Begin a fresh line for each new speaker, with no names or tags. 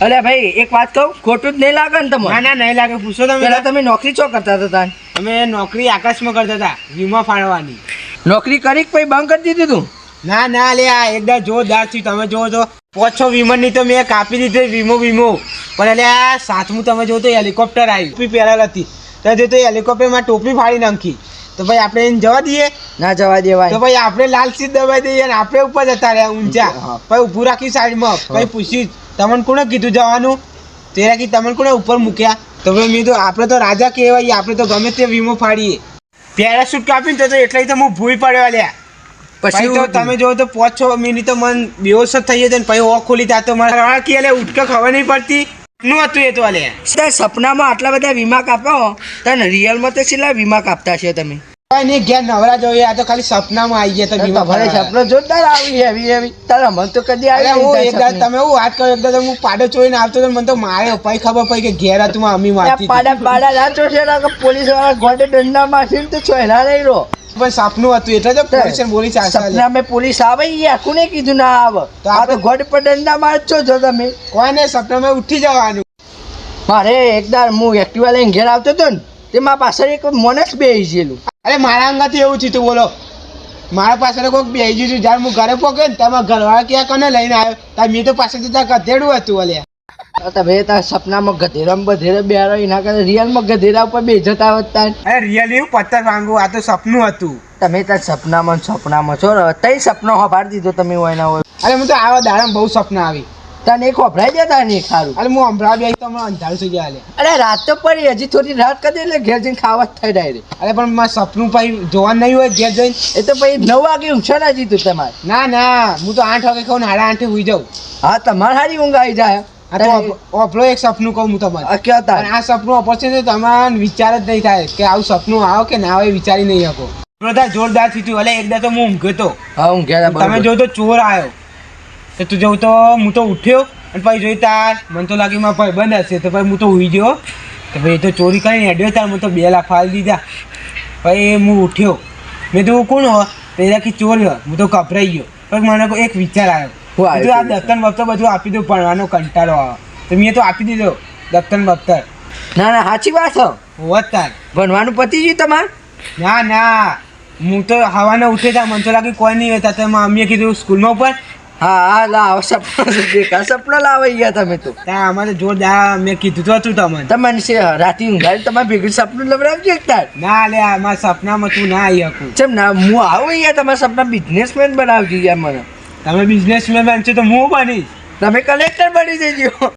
અરે ભાઈ એક વાત કહું, ખોટું જ નહીં લાગે ને તમને?
ના નહીં લાગે. પૂછો તમે.
પેલા તમે નોકરી ચો કરતા હતા તાન?
અમે નોકરી આકાશમાં કરતા હતા, વીમા ફાળવાની.
નોકરી કરી કે પછી બંધ કરી દીધું તું?
ના લે આ એકદમ જોરદાર થયું. તમે જોવો તો 5-6 વિમાનની તો મેં કાપી દીધી વીમો. પણ એટલે આ સાતમું તમે જો તો હેલિકોપ્ટર આવ્યું પહેલા હતી તો જો તો હેલિકોપ્ટરમાં ટોપી ફાડી નાખી. તો ભાઈ આપણે એને જવા દઈએ?
ના જવા દેવાય.
તો ભાઈ આપણે લાલ સીટ દબાઈ દઈએ ને આપણે ઉપર જતા રહ્યા ઊંચા. ભાઈ ઊભું રાખી સાઈડમાં. ભાઈ પૂછ્યું તમને કોને કીધું જવાનું? તેરા કી તમને કોને ઉપર મૂક્યા? તો ભાઈ મેં તો આપણે તો રાજા કહેવાય, આપણે તો ગમે તે વીમો ફાડીએ. પેરાશૂટ કાપીને તો એટલે તો હું ભૂઈ પડ્યો લ્યા. પછી તો તમે જો તો 5-6 મિનિટ તો મન બેહોશ જ થઈ જતો ને પછી ઓખ ખોલી તા તો મારા કે એટલે ઉઠકે ખબર નહીં પડતી નું હતું એ તો અલે.
સપનામાં આટલા બધા વીમા કાપ્યો તને રિયલમાં તો કેટલા વીમા કાપતા છે તમે?
ભાઈ ને ઘેર નવરા જોઈએ, આ તો ખાલી સપનામાં આવી ગયા. તો
તમારે સપનો જોરદાર આવી હેવી તારા મન તો કદી
આવી. હું એકદમ તમે હું વાત કરો એકદમ હું પાડો ચોઈને આવતો તો મને તો માર્યો. પછી ખબર પડી કે ઘેર હતું અમી મારતી.
પાડા ના ચોસે પોલીસ વાળા ગોડે દંડા મારશે તો ચોયલા નહીં રહો.
પણ સપનું હતું એટલે તો પોલીસ બોલી
સપના મેં પોલીસ આવે આખું નહીં કીધું ના આવે તો આ તો ગોડ પર દંડા મારજો છો તમે.
કોઈને સપનામાં ઉઠી જવાનું.
મારે એકદાર હું એક્ટિવા લઈને ઘેર આવતો હતો ને તે મારા પાછળ એક મોનસ બેસી ગયેલું.
અરે મારા અંગાથી એવું થયું તું બોલો. મારા પાછળ કોઈક બેસી ગયું જ્યારે હું ઘરે પહોંચ્યો ને તમારા ઘરવાળા ક્યાં કોને લઈને આવ્યો ત્યાં મેં તો પાછળથી ત્યાં ગધેડું હતું અલ્યા.
તમે તાર સપનામાં ગધેરામાં બધેરા બેરો એના કરતા રિયલમાં ગધેરા ઉપર બે જતા હતા.
અરે રિયલી પથ્થર ભાંગવું, આ તો સપનું હતું.
તમે તાર સપનામાં છો તઈ સપનો હભાડી દીધો તમે હોય ના હોય.
અરે હું તો આવા દાડામાં બહુ સપના આવી.
તને એક વભરાઈ જતા ને ખારું.
અરે હું હમણાં આવી તો હમણાં અંધારું થઈ ગયા.
અરે રાત તો પડી હજી થોડી રાત કરી એટલે ઘેર જઈને ખાવા જ થઈ ડાયરેક્ટ.
અરે પણ મારે સપનું પછી જોવાનું નહીં હોય ઘેર જઈને.
એ તો પછી 9 વાગે ઊંઘશો ના જીતું તમારે?
ના હું તો 8 વાગે ખાઉં ને 8:30 સુઈ જાઉં.
હા તમારે સારી ઊંઘ આવી જાય.
ઓપલો એક સપનું કહું હું તમને.
ક્યાં
આ સપનું ઓપોર્ચ્યુનિટી તો તમારે વિચાર જ નહીં થાય કે આવું સપનું આવો કે ના આવે વિચારી નહીં શકો. બધા જોરદાર થયું. એટલે એકદા તો હું ઊંઘ્યો તો.
હા ઊંઘ્યા
તમે જો તો ચોર આવ્યો તો તું જવું તો હું તો ઉઠ્યો અને પછી જોઈ તાર મને તો લાગી મારા ભાઈ બંધ હશે તો પછી હું તો ઉઈ ગયો. તો ભાઈ તો ચોરી કરીને હેડ્યો તાર મને તો 2 લાખ ફાળી દીધા. પછી હું ઉઠ્યો મેં તો કોણ હો પેલા કે ચોર હું તો ગભરાઈ ગયો. પછી મને એક વિચાર આવ્યો આ દફતર બફતર બધું આપી દઉં ભણવાનો કંટાળો આવે તો મેં તો આપી દીધો દફતર બફતર.
ના સાચી વાત છે.
હોત તાર
ભણવાનું પતી ગયું તમારે?
ના હું તો હવાના ઉઠે તા મને તો લાગે કોઈ નહીં હતા તો મમ્મીએ કીધું સ્કૂલમાં ઉપર.
હા લાવો સપનો લાવી ગયા તમે તો.
ત્યાં અમારે જોરદાર મેં કીધું તો હતું
તમને રાતે ઊંઘાડી તમારે ભેગું સપનું લવડાવજો એક તાર.
ના લે અમારા સપનામાં તું ના આવી શકું.
ચમ ના હું આવું યાર તમારા સપના બિઝનેસમેન બનાવજો યાર મને.
તમે બિઝનેસમેન બનશો તો હું બનીશ.
તમે કલેક્ટર બની જજો.